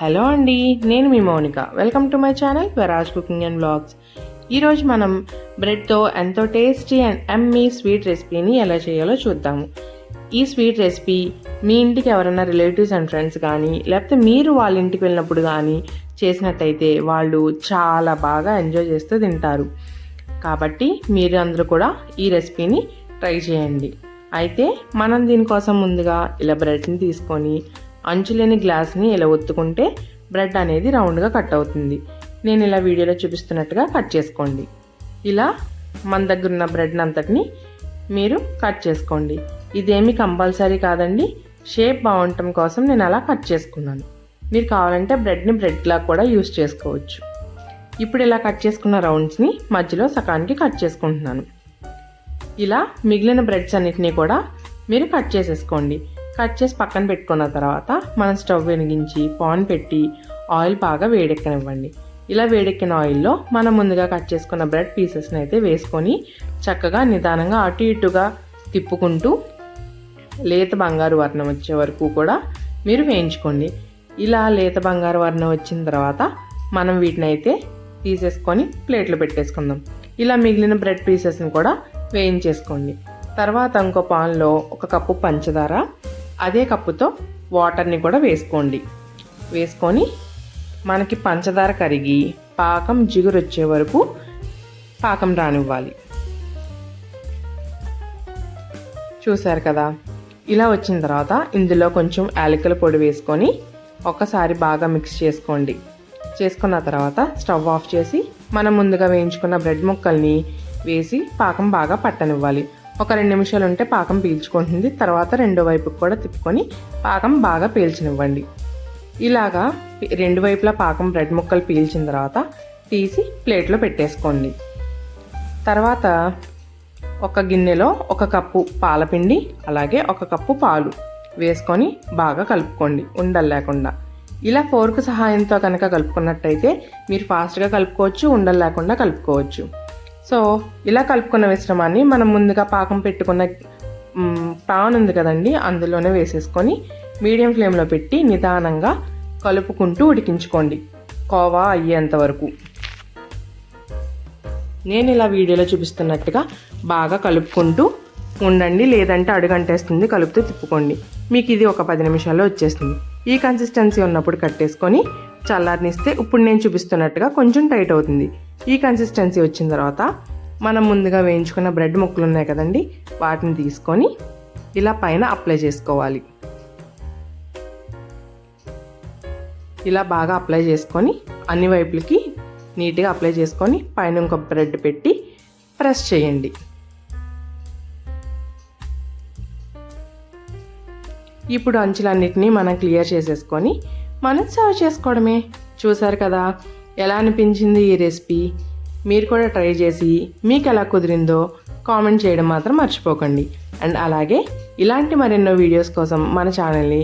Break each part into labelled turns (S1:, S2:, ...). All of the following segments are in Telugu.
S1: హలో అండి, నేను మీ Mounika. Welcome to my channel వెరాజ్ కుకింగ్ అండ్ వ్లాగ్స్. ఈరోజు మనం బ్రెడ్తో ఎంతో టేస్టీ అండ్ ఎమ్మీ స్వీట్ రెసిపీని ఎలా చేయాలో చూద్దాము. ఈ స్వీట్ రెసిపీ మీ ఇంటికి ఎవరైనా రిలేటివ్స్ అండ్ ఫ్రెండ్స్ కానీ లేకపోతే మీరు వాళ్ళ ఇంటికి వెళ్ళినప్పుడు కానీ చేసినట్టయితే వాళ్ళు చాలా బాగా ఎంజాయ్ చేస్తూ తింటారు. కాబట్టి మీరు అందరూ కూడా ఈ రెసిపీని ట్రై చేయండి. అయితే మనం దీనికోసం ముందుగా ఇలా బ్రెడ్ని తీసుకొని అంచులేని గ్లాస్ని ఇలా ఒత్తుకుంటే బ్రెడ్ అనేది రౌండ్గా కట్ అవుతుంది. నేను ఇలా వీడియోలో చూపిస్తున్నట్టుగా కట్ చేసుకోండి. ఇలా మన దగ్గర ఉన్న బ్రెడ్ని అంతటిని మీరు కట్ చేసుకోండి. ఇదేమీ కంపల్సరీ కాదండి, షేప్ బాగుండటం కోసం నేను అలా కట్ చేసుకున్నాను. మీరు కావాలంటే బ్రెడ్ని బ్రెడ్లా కూడా యూస్ చేసుకోవచ్చు. ఇప్పుడు ఇలా కట్ చేసుకున్న రౌండ్స్ని మధ్యలో సకానికి కట్ చేసుకుంటున్నాను. ఇలా మిగిలిన బ్రెడ్స్ అన్నిటినీ కూడా మీరు కట్ చేసేసుకోండి. కట్ చేసి పక్కన పెట్టుకున్న తర్వాత మనం స్టవ్ వెలిగించి పాన్ పెట్టి ఆయిల్ బాగా వేడెక్కనివ్వండి. ఇలా వేడెక్కిన ఆయిల్లో మనం ముందుగా కట్ చేసుకున్న బ్రెడ్ పీసెస్ని అయితే వేసుకొని చక్కగా నిదానంగా అటు ఇటుగా తిప్పుకుంటూ లేత బంగారు వర్ణం వచ్చే వరకు కూడా మీరు వేయించుకోండి. ఇలా లేత బంగారు వర్ణం వచ్చిన తర్వాత మనం వీటిని అయితే తీసేసుకొని ప్లేట్లో పెట్టేసుకుందాం. ఇలా మిగిలిన బ్రెడ్ పీసెస్ని కూడా వేయించేసుకోండి. తర్వాత ఇంకో పాన్లో 1 కప్పు పంచదార, అదే కప్పుతో వాటర్ని కూడా వేసుకోండి. వేసుకొని మనకి పంచదార కరిగి పాకం జిగురు వచ్చే వరకు పాకం రానివ్వాలి. చూసారు కదా, ఇలా వచ్చిన తర్వాత ఇందులో కొంచెం యాలకుల పొడి వేసుకొని ఒకసారి బాగా మిక్స్ చేసుకోండి. చేసుకున్న తర్వాత స్టవ్ ఆఫ్ చేసి మనం ముందుగా వేయించుకున్న బ్రెడ్ ముక్కల్ని వేసి పాకం బాగా పట్టనివ్వాలి. ఒక 2 నిమిషాలు ఉంటే పాకం పీల్చుకుంటుంది. తర్వాత రెండో వైపుకి కూడా తిప్పుకొని పాకం బాగా పీల్చనివ్వండి. ఇలాగా 2 వైపులా పాకం బ్రెడ్ ముక్కలు పీల్చిన తర్వాత తీసి ప్లేట్లో పెట్టేసుకోండి. తర్వాత ఒక గిన్నెలో 1 కప్పు పాలపిండి అలాగే 1 కప్పు పాలు వేసుకొని బాగా కలుపుకోండి ఉండలు లేకుండా. ఇలా ఫోర్క్ సహాయంతో కనుక కలుపుకున్నట్టయితే మీరు ఫాస్ట్గా కలుపుకోవచ్చు, ఉండలు లేకుండా కలుపుకోవచ్చు. సో ఇలా కలుపుకున్న మిశ్రమాన్ని మనం ముందుగా పాకం పెట్టుకున్న పాన్ ఉంది కదండి, అందులోనే వేసేసుకొని మీడియం ఫ్లేమ్లో పెట్టి నిదానంగా కలుపుకుంటూ ఉడికించుకోండి కోవా అయ్యేంత వరకు. నేను ఇలా వీడియోలో చూపిస్తున్నట్టుగా బాగా కలుపుకుంటూ ఉండండి, లేదంటే అడుగంటేస్తుంది. కలుపుతూ తిప్పుకోండి. మీకు ఇది ఒక 10 నిమిషాల్లో వచ్చేస్తుంది. ఈ కన్సిస్టెన్సీ ఉన్నప్పుడు కట్టేసుకొని చల్లారనిస్తే ఇప్పుడు నేను చూపిస్తున్నట్టుగా కొంచెం టైట్ అవుతుంది. ఈ కన్సిస్టెన్సీ వచ్చిన తర్వాత మనం ముందుగా వేయించుకున్న బ్రెడ్ ముక్కలు ఉన్నాయి కదండి, వాటిని తీసుకొని ఇలా పైన అప్లై చేసుకోవాలి. ఇలా బాగా అప్లై చేసుకొని అన్ని వైపులకి నీట్గా అప్లై చేసుకొని పైన ఇంకొక బ్రెడ్ పెట్టి ప్రెస్ చేయండి. ఇప్పుడు అంచులన్నిటినీ మనం క్లియర్ చేసేసుకొని మనం సర్వ్ చేసుకోవడమే. చూసారు కదా, ఎలా అనిపించింది ఈ రెసిపీ? మీరు కూడా ట్రై చేసి మీకు ఎలా కుదిరిందో కామెంట్ చేయడం మాత్రం మర్చిపోకండి. అండ్ అలాగే ఇలాంటి మరెన్నో వీడియోస్ కోసం మన ఛానల్ని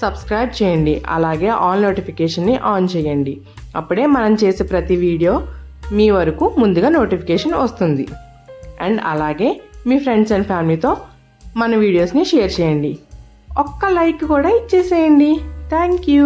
S1: సబ్స్క్రైబ్ చేయండి. అలాగే ఆల్ నోటిఫికేషన్ని ఆన్ చేయండి. అప్పుడే మనం చేసే ప్రతి వీడియో మీ వరకు ముందుగా నోటిఫికేషన్ వస్తుంది. అండ్ అలాగే మీ ఫ్రెండ్స్ అండ్ ఫ్యామిలీతో మన వీడియోస్ని షేర్ చేయండి. ఒక్క లైక్ కూడా ఇచ్చేసేయండి. Thank you.